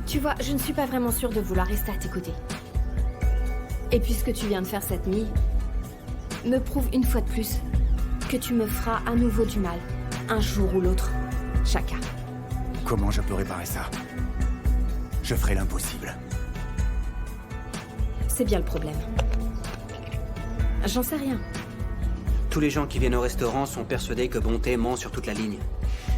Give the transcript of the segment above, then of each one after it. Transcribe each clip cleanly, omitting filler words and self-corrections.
Tu vois, je ne suis pas vraiment sûre de vouloir rester à tes côtés. Et puis ce que tu viens de faire cette nuit me prouve une fois de plus que tu me feras à nouveau du mal, un jour ou l'autre, Shaka. Comment je peux réparer ça? Je ferai l'impossible. C'est bien le problème. J'en sais rien. Tous les gens qui viennent au restaurant sont persuadés que Bonté ment sur toute la ligne.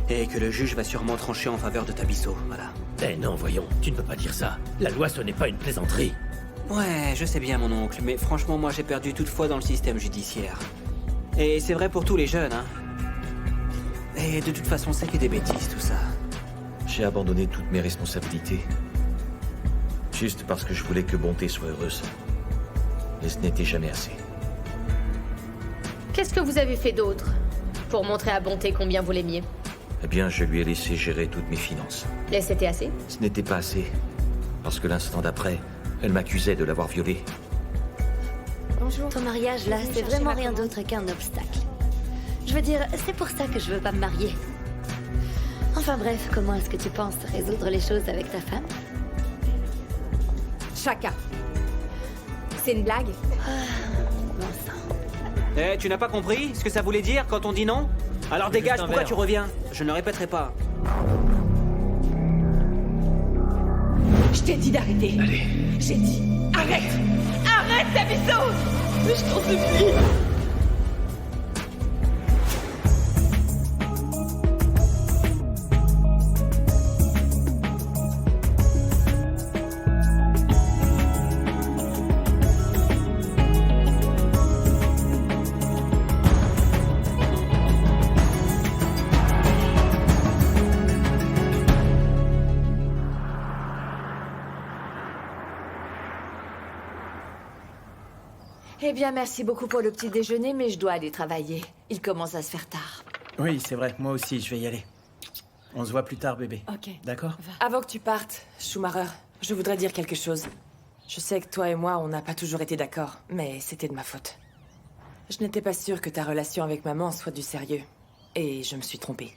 Et que le juge va sûrement trancher en faveur de Tabisso, voilà. Eh non, voyons, tu ne peux pas dire ça. La loi, ce n'est pas une plaisanterie. Ouais, je sais bien mon oncle, mais franchement moi j'ai perdu toute foi dans le système judiciaire. Et c'est vrai pour tous les jeunes, hein. Et de toute façon c'est que des bêtises tout ça. J'ai abandonné toutes mes responsabilités. Juste parce que je voulais que Bonté soit heureuse. Mais ce n'était jamais assez. Qu'est-ce que vous avez fait d'autre pour montrer à Bonté combien vous l'aimiez? Eh bien, je lui ai laissé gérer toutes mes finances. Et c'était assez? Ce n'était pas assez. Parce que l'instant d'après, elle m'accusait de l'avoir violée. Bonjour. Ton mariage, là, c'est vraiment rien d'autre qu'un obstacle. Je veux dire, c'est pour ça que je veux pas me marier. Enfin bref, comment est-ce que tu penses résoudre les choses avec ta femme? Shaka. C'est une blague? Bon sang. Eh, tu n'as pas compris ce que ça voulait dire quand on dit non? Alors dégage, Juste un pourquoi verre. tu reviens? Je ne le répéterai pas. Je t'ai dit d'arrêter. Allez. J'ai dit, arrête! Arrête, Tabisso! Mais je t'en supplie! Eh bien, merci beaucoup pour le petit déjeuner, mais je dois aller travailler. Il commence à se faire tard. Oui, c'est vrai, moi aussi, je vais y aller. On se voit plus tard, bébé. Ok. D'accord? Avant que tu partes, Schumacher, je voudrais dire quelque chose. Je sais que toi et moi, on n'a pas toujours été d'accord, mais c'était de ma faute. Je n'étais pas sûre que ta relation avec maman soit du sérieux. Et je me suis trompée.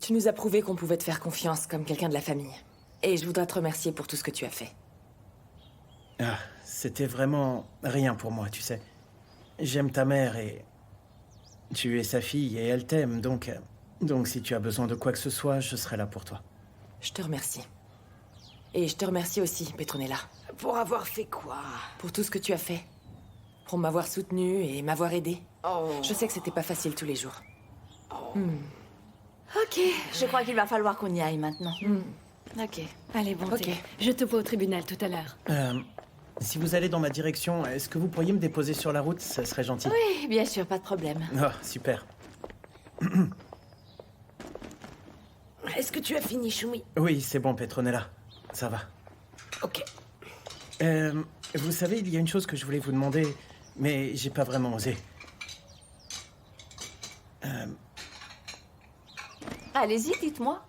Tu nous as prouvé qu'on pouvait te faire confiance comme quelqu'un de la famille. Et je voudrais te remercier pour tout ce que tu as fait. Ah, c'était vraiment rien pour moi, tu sais. J'aime ta mère et... Tu es sa fille et elle t'aime, donc si tu as besoin de quoi que ce soit, je serai là pour toi. Je te remercie. Et je te remercie aussi, Petronella. Pour avoir fait quoi? Pour tout ce que tu as fait. Pour m'avoir soutenue et m'avoir aidée. Oh. Je sais que c'était pas facile tous les jours. Ok, je crois qu'il va falloir qu'on y aille maintenant. Ok. Allez, bon, Ok. je te vois au tribunal tout à l'heure. Si vous allez dans ma direction, est-ce que vous pourriez me déposer sur la route? Ça serait gentil. Oui, bien sûr, pas de problème. Oh, super. Est-ce que tu as fini, Choumi? Oui, c'est bon, Petronella. Ça va. Ok. Vous savez, il y a une chose que je voulais vous demander, mais j'ai pas vraiment osé. Allez-y, dites-moi.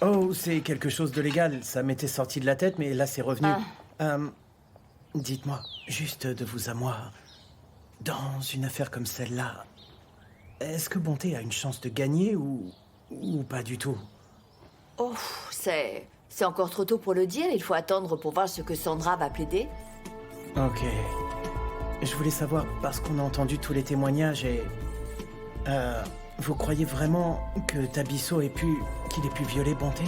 Oh, c'est quelque chose de légal. Ça m'était sorti de la tête, mais là, c'est revenu. Dites-moi, juste de vous à moi, dans une affaire comme celle-là, est-ce que Bonté a une chance de gagner ou pas du tout? Oh, c'est encore trop tôt pour le dire. Il faut attendre pour voir ce que Sandra va plaider. Ok. Je voulais savoir, parce qu'on a entendu tous les témoignages et... vous croyez vraiment que Tabisso qu'il ait pu violer Bonté?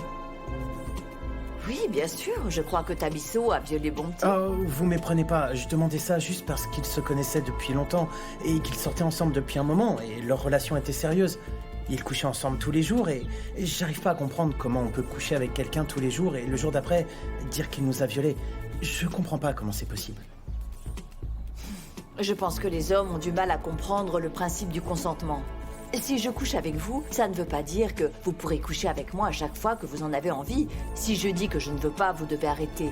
Oui, bien sûr. Je crois que Tabisso a violé Bonté. Oh, vous méprenez pas. Je demandais ça juste parce qu'ils se connaissaient depuis longtemps et qu'ils sortaient ensemble depuis un moment et leur relation était sérieuse. Ils couchaient ensemble tous les jours et j'arrive pas à comprendre comment on peut coucher avec quelqu'un tous les jours et le jour d'après dire qu'il nous a violés. Je comprends pas comment c'est possible. Je pense que les hommes ont du mal à comprendre le principe du consentement. Si je couche avec vous, ça ne veut pas dire que vous pourrez coucher avec moi à chaque fois que vous en avez envie. Si je dis que je ne veux pas, vous devez arrêter.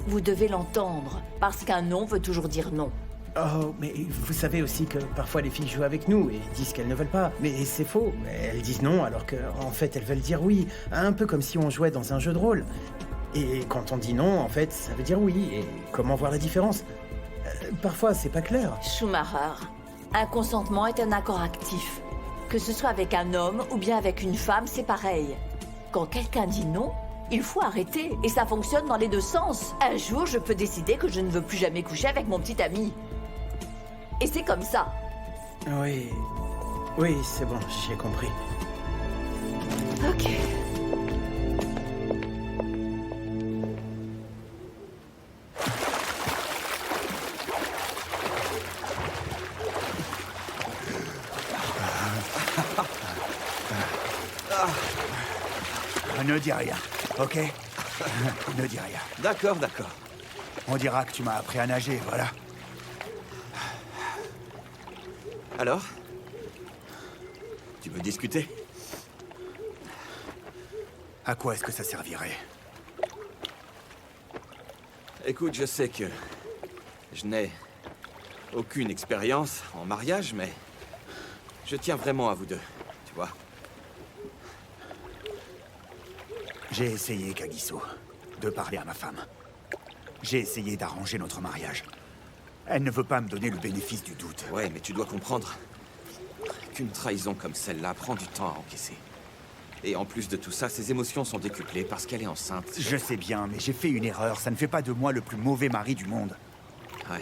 Vous devez l'entendre, parce qu'un non veut toujours dire non. Oh, mais vous savez aussi que parfois les filles jouent avec nous et disent qu'elles ne veulent pas. Mais c'est faux. Elles disent non alors qu'en fait elles veulent dire oui. Un peu comme si on jouait dans un jeu de rôle. Et quand on dit non, en fait, ça veut dire oui. Et comment voir la différence? Parfois, c'est pas clair. Schumacher, un consentement est un accord actif. Que ce soit avec un homme ou bien avec une femme, c'est pareil. Quand quelqu'un dit non, Il faut arrêter, et ça fonctionne dans les deux sens. Un jour, je peux décider que je ne veux plus jamais coucher avec mon petit ami. Et c'est comme ça. Oui. Oui, c'est bon, j'ai compris. Ok. Ne dis rien, ok? Ne dis rien. D'accord, d'accord. On dira que tu m'as appris à nager, voilà. Alors? Tu veux discuter? À quoi est-ce que ça servirait? Écoute, je sais que je n'ai aucune expérience en mariage, mais je tiens vraiment à vous deux, tu vois. J'ai essayé, Kagiso, de parler à ma femme. J'ai essayé d'arranger notre mariage. Elle ne veut pas me donner le bénéfice du doute. Ouais, mais tu dois comprendre qu'une trahison comme celle-là prend du temps à encaisser. Et en plus de tout ça, ses émotions sont décuplées parce qu'elle est enceinte. Je sais bien, mais j'ai fait une erreur. Ça ne fait pas de moi le plus mauvais mari du monde. Ouais.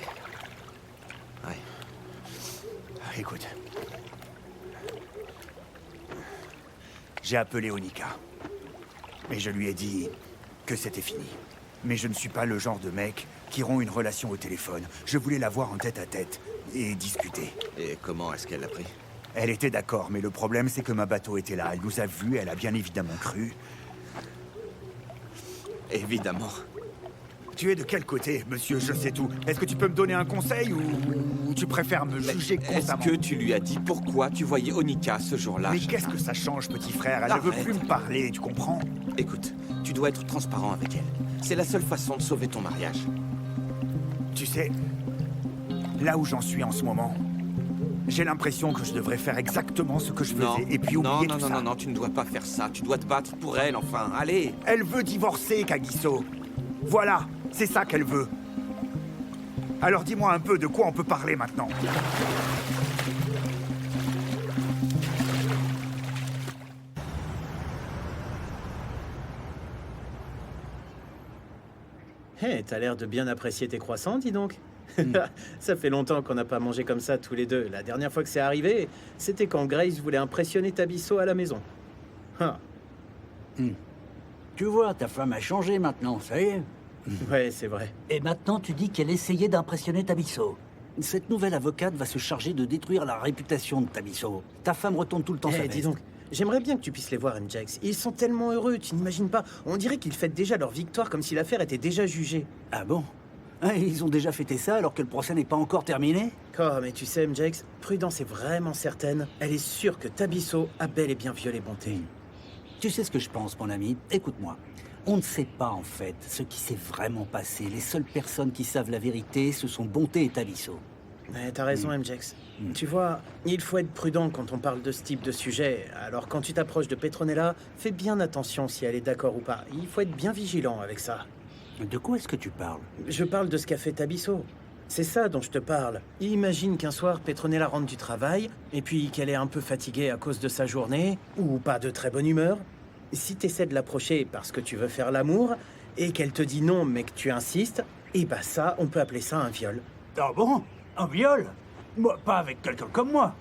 Ouais. Écoute. J'ai appelé Onika. Et je lui ai dit que c'était fini. Mais je ne suis pas le genre de mec qui rompt une relation au téléphone. Je voulais la voir en tête-à-tête et discuter. Et comment est-ce qu'elle l'a pris? Elle était d'accord, mais le problème c'est que ma bateau était là. Elle nous a vus, elle a bien évidemment cru. Évidemment. Tu es de quel côté, monsieur Je sais tout? Est-ce que tu peux me donner un conseil ou tu préfères me juger constamment? Est-ce que tu lui as dit pourquoi tu voyais Onika ce jour-là? Mais qu'est-ce que ça change, petit frère? Elle ne veut plus me parler, tu comprends? Écoute, tu dois être transparent avec elle. C'est la seule façon de sauver ton mariage. Tu sais, là où j'en suis en ce moment, j'ai l'impression que je devrais faire exactement ce que je faisais et puis oublier tout ça. Non, tu ne dois pas faire ça. Tu dois te battre pour elle, enfin. Allez! Elle veut divorcer, Kagiso. Voilà, c'est ça qu'elle veut. Alors dis-moi un peu de quoi on peut parler maintenant. Hé, t'as l'air de bien apprécier tes croissants, dis donc. Ça fait longtemps qu'on n'a pas mangé comme ça tous les deux. La dernière fois que c'est arrivé, c'était quand Grace voulait impressionner Tabiso à la maison. Ah. Tu vois, ta femme a changé maintenant, ça y est. Ouais, c'est vrai. Et maintenant, tu dis qu'elle essayait d'impressionner Tabiso. Cette nouvelle avocate va se charger de détruire la réputation de Tabiso. Ta femme retourne tout le temps sa veste. Dis donc, j'aimerais bien que tu puisses les voir, MJax. Ils sont tellement heureux, tu n'imagines pas. On dirait qu'ils fêtent déjà leur victoire comme si l'affaire était déjà jugée. Ah bon? Ah, ils ont déjà fêté ça alors que le procès n'est pas encore terminé? Oh, mais tu sais, MJax, Prudence est vraiment certaine. Elle est sûre que Tabiso a bel et bien violé Bonté. Tu sais ce que je pense, mon ami? Écoute-moi. On ne sait pas, en fait, ce qui s'est vraiment passé. Les seules personnes qui savent la vérité, ce sont Bonté et Tabiso. Mais t'as raison, MJax. Tu vois, il faut être prudent quand on parle de ce type de sujet. Alors quand tu t'approches de Petronella, fais bien attention si elle est d'accord ou pas. Il faut être bien vigilant avec ça. De quoi est-ce que tu parles? Je parle de ce qu'a fait Tabiso. C'est ça dont je te parle. Imagine qu'un soir, Petronella rentre du travail, et puis qu'elle est un peu fatiguée à cause de sa journée, ou pas de très bonne humeur. Si t'essaies de l'approcher parce que tu veux faire l'amour, et qu'elle te dit non mais que tu insistes, et bah ça, on peut appeler ça un viol. Ah bon? Un viol? Moi, pas avec quelqu'un comme moi.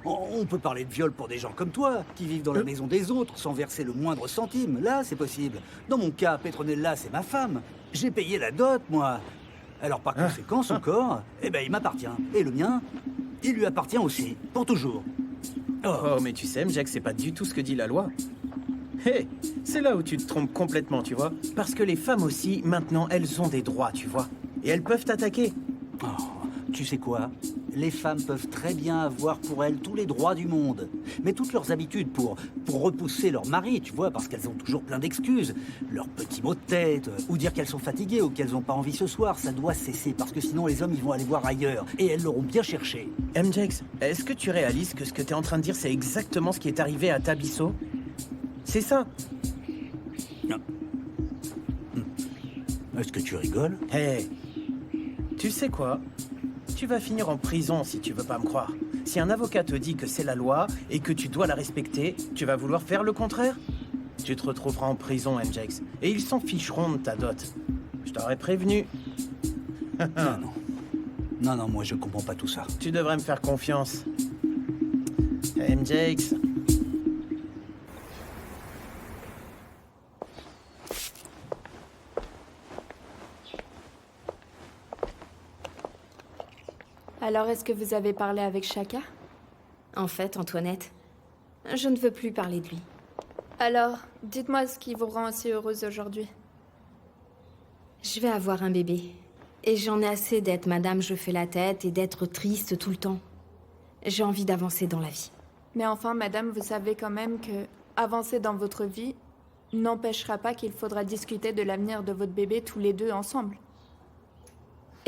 On peut parler de viol pour des gens comme toi, qui vivent dans la maison des autres sans verser le moindre centime. Là, c'est possible. Dans mon cas, Petronella, c'est ma femme. J'ai payé la dot, moi. Alors par conséquent, son corps, eh ben, il m'appartient. Et le mien, il lui appartient aussi, pour toujours. Oh, mais tu sais, MJax, c'est pas du tout ce que dit la loi. Hé, c'est là où tu te trompes complètement, tu vois. Parce que les femmes aussi, maintenant, elles ont des droits, tu vois. Et elles peuvent t'attaquer. Oh, tu sais quoi? Les femmes peuvent très bien avoir pour elles tous les droits du monde. Mais toutes leurs habitudes pour repousser leur mari, tu vois, parce qu'elles ont toujours plein d'excuses. Leurs petits mots de tête, ou dire qu'elles sont fatiguées ou qu'elles n'ont pas envie ce soir, ça doit cesser, parce que sinon les hommes, ils vont aller voir ailleurs. Et elles l'auront bien cherché. MJax, est-ce que tu réalises que ce que tu es en train de dire, c'est exactement ce qui est arrivé à Tabiso? C'est ça. Non. Est-ce que tu rigoles? Hé, tu sais quoi? Tu vas finir en prison si tu veux pas me croire. Si un avocat te dit que c'est la loi et que tu dois la respecter, tu vas vouloir faire le contraire? Tu te retrouveras en prison, MJX. Et ils s'en ficheront de ta dot. Je t'aurais prévenu. Non. Non, moi je comprends pas tout ça. Tu devrais me faire confiance. MJX. Alors, est-ce que vous avez parlé avec Chaka? En fait, Antoinette, je ne veux plus parler de lui. Alors, dites-moi ce qui vous rend aussi heureuse aujourd'hui. Je vais avoir un bébé. Et j'en ai assez d'être madame je fais la tête et d'être triste tout le temps. J'ai envie d'avancer dans la vie. Mais enfin, madame, vous savez quand même que avancer dans votre vie n'empêchera pas qu'il faudra discuter de l'avenir de votre bébé tous les deux ensemble.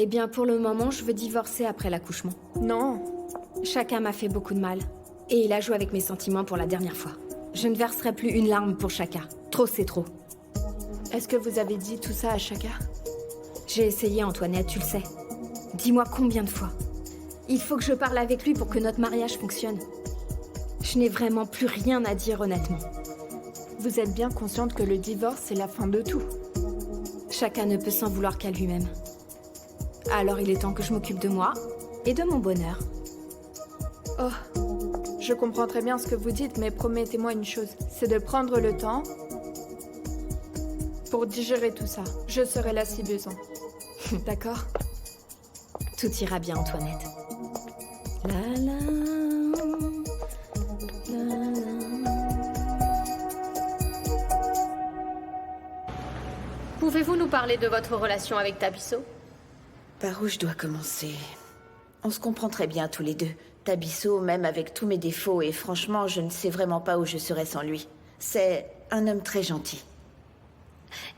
Eh bien, pour le moment, je veux divorcer après l'accouchement. Non. Chaka m'a fait beaucoup de mal. Et il a joué avec mes sentiments pour la dernière fois. Je ne verserai plus une larme pour Chaka. Trop, c'est trop. Est-ce que vous avez dit tout ça à Chaka? J'ai essayé, Antoinette, tu le sais. Dis-moi combien de fois. Il faut que je parle avec lui pour que notre mariage fonctionne. Je n'ai vraiment plus rien à dire, honnêtement. Vous êtes bien consciente que le divorce, c'est la fin de tout. Chacun ne peut s'en vouloir qu'à lui-même. Alors il est temps que je m'occupe de moi et de mon bonheur. Oh, je comprends très bien ce que vous dites, mais promettez-moi une chose, c'est de prendre le temps pour digérer tout ça. Je serai là si besoin. D'accord? Tout ira bien, Antoinette. La la, la la. Pouvez-vous nous parler de votre relation avec Tabisso? Par où je dois commencer? On se comprend très bien tous les deux. Tabisso, même avec tous mes défauts, et franchement, je ne sais vraiment pas où je serais sans lui. C'est un homme très gentil.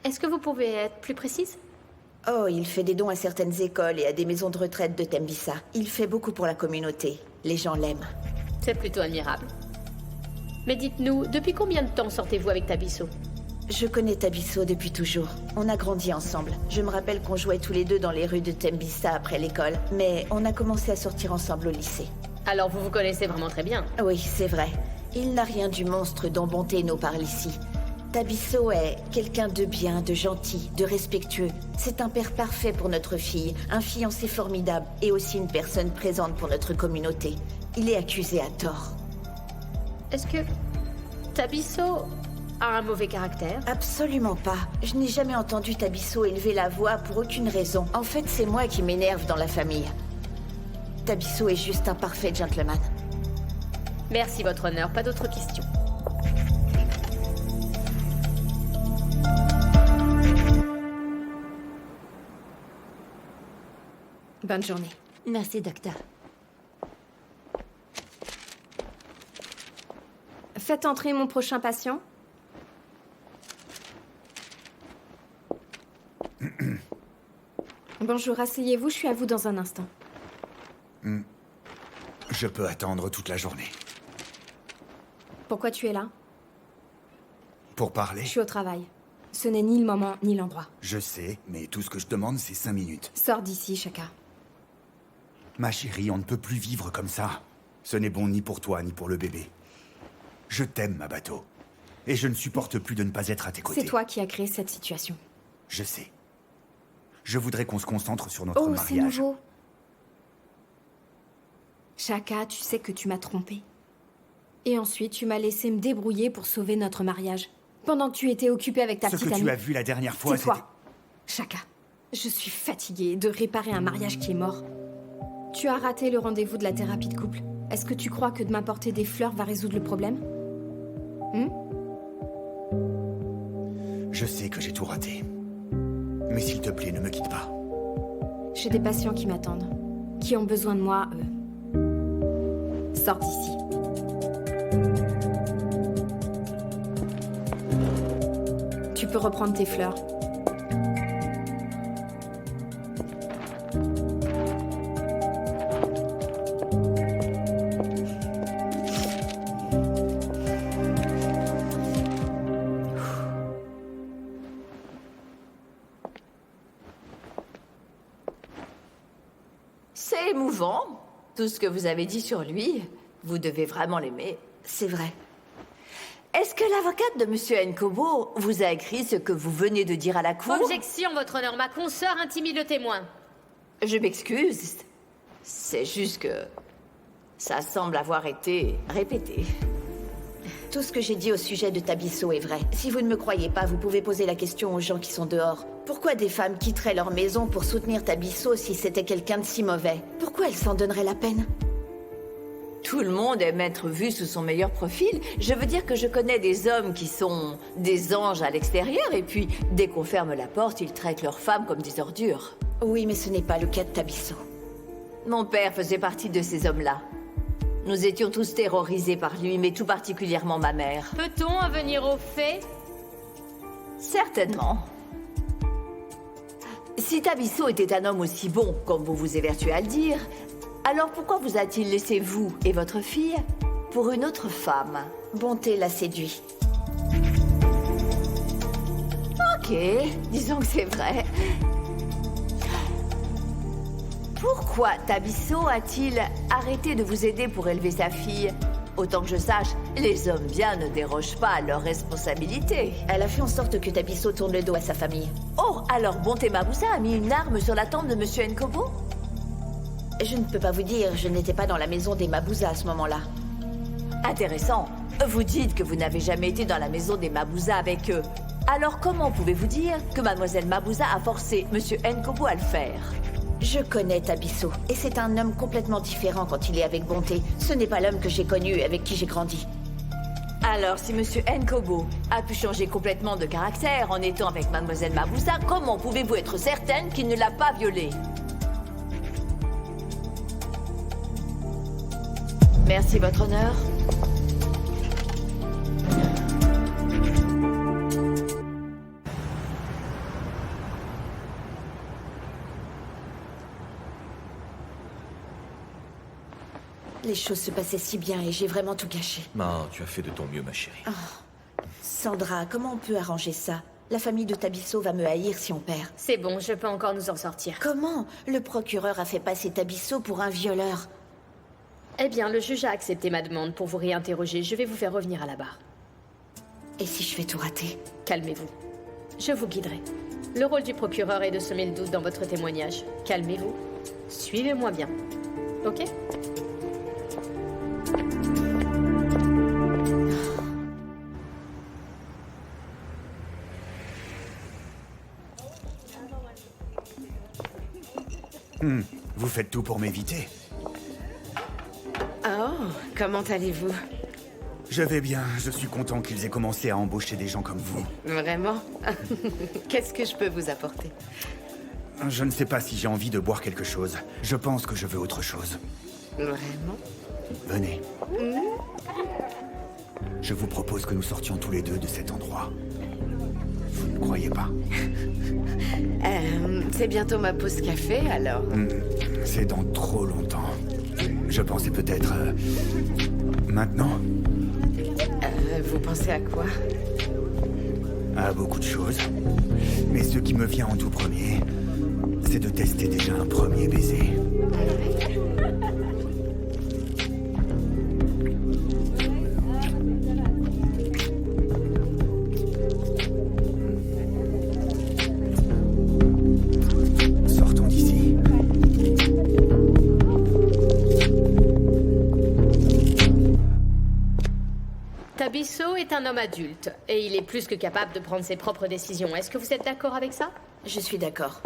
Est-ce que vous pouvez être plus précise? Oh, il fait des dons à certaines écoles et à des maisons de retraite de Tembissa. Il fait beaucoup pour la communauté. Les gens l'aiment. C'est plutôt admirable. Mais dites-nous, depuis combien de temps sortez-vous avec Tabisso? Je connais Tabisso depuis toujours. On a grandi ensemble. Je me rappelle qu'on jouait tous les deux dans les rues de Tembissa après l'école. Mais on a commencé à sortir ensemble au lycée. Alors vous vous connaissez vraiment très bien? Oui, c'est vrai. Il n'a rien du monstre dont Bonté nous parle ici. Tabisso est quelqu'un de bien, de gentil, de respectueux. C'est un père parfait pour notre fille, un fiancé formidable et aussi une personne présente pour notre communauté. Il est accusé à tort. Est-ce que Tabisso a un mauvais caractère? Absolument pas. Je n'ai jamais entendu Tabisso élever la voix pour aucune raison. En fait, c'est moi qui m'énerve dans la famille. Tabisso est juste un parfait gentleman. Merci, votre honneur. Pas d'autres questions. Bonne journée. Merci, docteur. Faites entrer mon prochain patient. Bonjour, asseyez-vous, je suis à vous dans un instant. Je peux attendre toute la journée. Pourquoi tu es là? Pour parler? Je suis au travail. Ce n'est ni le moment, ni l'endroit. Je sais, mais tout ce que je demande, c'est 5 minutes. Sors d'ici, Chaka. Ma chérie, on ne peut plus vivre comme ça. Ce n'est bon ni pour toi, ni pour le bébé. Je t'aime, ma bateau. Et je ne supporte plus de ne pas être à tes côtés. C'est toi qui as créé cette situation. Je sais. Je voudrais qu'on se concentre sur notre Oh, mariage. c'est nouveau. Chaka, tu sais que tu m'as trompée. Et ensuite, tu m'as laissé me débrouiller pour sauver notre mariage. Pendant que tu étais occupée avec ta petite amie. Ce que tu as vu la dernière fois, c'est quoi? Chaka, je suis fatiguée de réparer un mariage qui est mort. Tu as raté le rendez-vous de la thérapie de couple. Est-ce que tu crois que de m'apporter des fleurs va résoudre le problème? Je sais que j'ai tout raté. Mais s'il te plaît, ne me quitte pas. J'ai des patients qui m'attendent. Qui ont besoin de moi, Sors d'ici. Tu peux reprendre tes fleurs. C'est émouvant, tout ce que vous avez dit sur lui. Vous devez vraiment l'aimer. C'est vrai. Est-ce que l'avocate de Monsieur Nkobo vous a écrit ce que vous venez de dire à la cour? Objection, votre honneur. Ma consoeur intimide le témoin. Je m'excuse. C'est juste que ça semble avoir été répété. Tout ce que j'ai dit au sujet de Tabisso est vrai. Si vous ne me croyez pas, vous pouvez poser la question aux gens qui sont dehors. Pourquoi des femmes quitteraient leur maison pour soutenir Tabisso si c'était quelqu'un de si mauvais? Pourquoi elles s'en donneraient la peine? Tout le monde aime être vu sous son meilleur profil. Je veux dire que je connais des hommes qui sont des anges à l'extérieur et puis, dès qu'on ferme la porte, ils traitent leurs femmes comme des ordures. Oui, mais ce n'est pas le cas de Tabisso. Mon père faisait partie de ces hommes-là. Nous étions tous terrorisés par lui, mais tout particulièrement ma mère. Peut-on en venir aux faits? Certainement. Si Tabisso était un homme aussi bon, comme vous vous évertuez à le dire, alors pourquoi vous a-t-il laissé vous et votre fille pour une autre femme? Bonté l'a séduit. Ok, disons que c'est vrai. Pourquoi Tabisso a-t-il arrêté de vous aider pour élever sa fille? Autant que je sache, les hommes bien ne dérogent pas à leurs responsabilités. Elle a fait en sorte que Tabisso tourne le dos à sa famille. Oh, alors Bonté Maboussa a mis une arme sur la tombe de Monsieur Nkobo? Je ne peux pas vous dire, je n'étais pas dans la maison des Mabouza à ce moment-là. Intéressant. Vous dites que vous n'avez jamais été dans la maison des Mabouza avec eux. Alors comment pouvez-vous dire que Mademoiselle Mabouza a forcé Monsieur Nkobo à le faire? Je connais Tabisso, et c'est un homme complètement différent quand il est avec Bonté. Ce n'est pas l'homme que j'ai connu et avec qui j'ai grandi. Alors, si Monsieur Nkobo a pu changer complètement de caractère en étant avec Mademoiselle Mabouza, comment pouvez-vous être certaine qu'il ne l'a pas violée? Merci, votre honneur. Les choses se passaient si bien et j'ai vraiment tout gâché. Non, tu as fait de ton mieux, ma chérie. Oh. Sandra, comment on peut arranger ça? La famille de Tabisso va me haïr si on perd. C'est bon, je peux encore nous en sortir. Comment? Le procureur a fait passer Tabisso pour un violeur. Eh bien, le juge a accepté ma demande pour vous réinterroger. Je vais vous faire revenir à la barre. Et si je fais tout rater? Calmez-vous. Je vous guiderai. Le rôle du procureur est de semer le doute dans votre témoignage. Calmez-vous. Suivez-moi bien. Ok? Vous faites tout pour m'éviter. Oh, comment allez-vous? Je vais bien, je suis content qu'ils aient commencé à embaucher des gens comme vous. Vraiment? Qu'est-ce que je peux vous apporter? Je ne sais pas si j'ai envie de boire quelque chose. Je pense que je veux autre chose. Vraiment? Venez. Je vous propose que nous sortions tous les deux de cet endroit. Vous ne croyez pas? C'est bientôt ma pause café, alors. C'est dans trop longtemps. Je pensais peut-être... maintenant? Vous pensez à quoi? À beaucoup de choses. Mais ce qui me vient en tout premier, c'est de tester déjà un premier baiser. Sortons d'ici. Tabisso est un homme adulte, et il est plus que capable de prendre ses propres décisions. Est-ce que vous êtes d'accord avec ça? Je suis d'accord.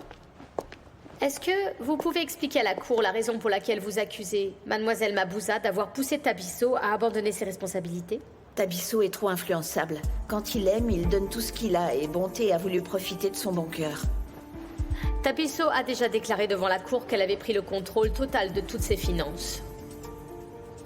Est-ce que vous pouvez expliquer à la cour la raison pour laquelle vous accusez Mademoiselle Mabouza d'avoir poussé Tabisso à abandonner ses responsabilités? Tabisso est trop influençable. Quand il aime, il donne tout ce qu'il a et Bonté a voulu profiter de son bon cœur. Tabisso a déjà déclaré devant la cour qu'elle avait pris le contrôle total de toutes ses finances.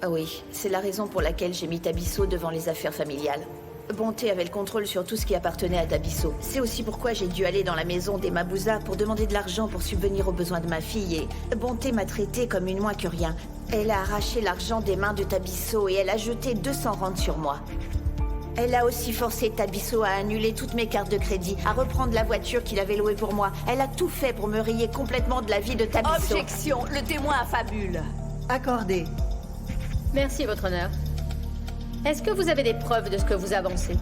Ah oui, c'est la raison pour laquelle j'ai mis Tabisso devant les affaires familiales. Bonté avait le contrôle sur tout ce qui appartenait à Tabisso. C'est aussi pourquoi j'ai dû aller dans la maison des Mabouza pour demander de l'argent pour subvenir aux besoins de ma fille et Bonté m'a traité comme une moins que rien. Elle a arraché l'argent des mains de Tabisso et elle a jeté 200 rentes sur moi. Elle a aussi forcé Tabisso à annuler toutes mes cartes de crédit, à reprendre la voiture qu'il avait louée pour moi. Elle a tout fait pour me rayer complètement de la vie de Tabisso. Objection, le témoin affabule. Accordé. Merci, votre honneur. Est-ce que vous avez des preuves de ce que vous avancez?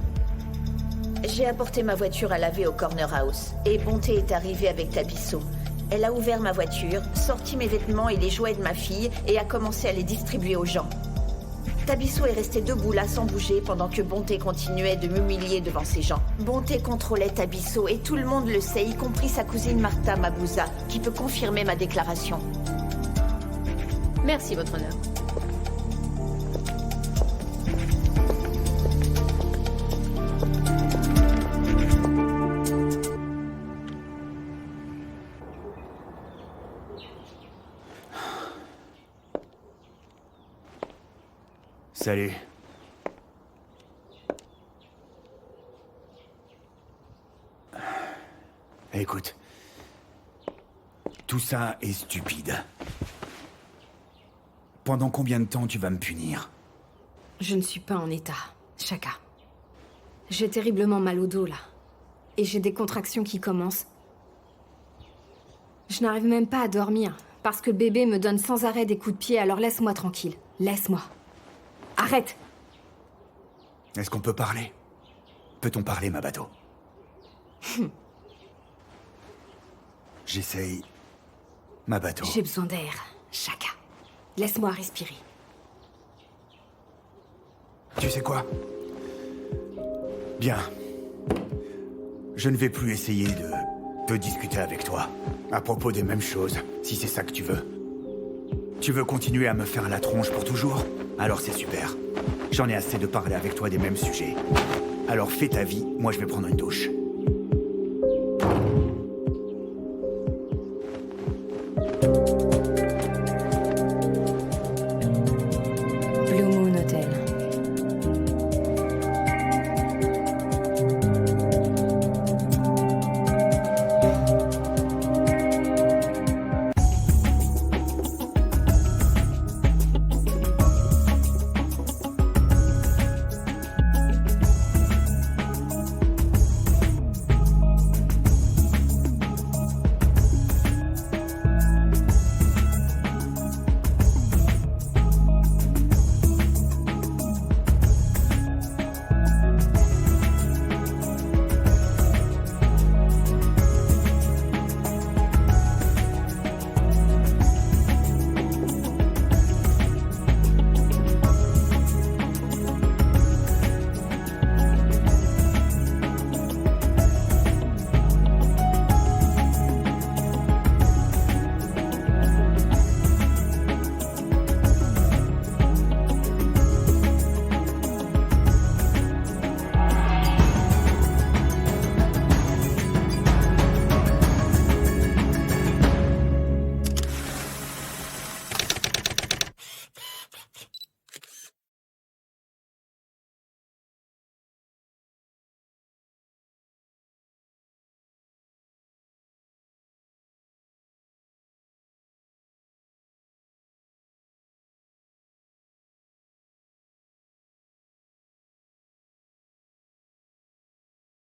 J'ai apporté ma voiture à laver au Corner House. Et Bonté est arrivée avec Tabisso. Elle a ouvert ma voiture, sorti mes vêtements et les jouets de ma fille et a commencé à les distribuer aux gens. Tabisso est resté debout là sans bouger pendant que Bonté continuait de m'humilier devant ces gens. Bonté contrôlait Tabisso et tout le monde le sait, y compris sa cousine Martha Mabouza, qui peut confirmer ma déclaration. Merci, votre honneur. Salut. Écoute, tout ça est stupide. Pendant combien de temps tu vas me punir? Je ne suis pas en état, Shaka. J'ai terriblement mal au dos, là. Et j'ai des contractions qui commencent. Je n'arrive même pas à dormir, parce que le bébé me donne sans arrêt des coups de pied, alors laisse-moi tranquille. Laisse-moi. Arrête! Est-ce qu'on peut parler? Peut-on parler, Mabato? J'essaye... Mabato. J'ai besoin d'air, Shaka. Laisse-moi respirer. Tu sais quoi? Bien. Je ne vais plus essayer de discuter avec toi à propos des mêmes choses, si c'est ça que tu veux. Tu veux continuer à me faire la tronche pour toujours? Alors c'est super. J'en ai assez de parler avec toi des mêmes sujets. Alors fais ta vie, moi je vais prendre une douche.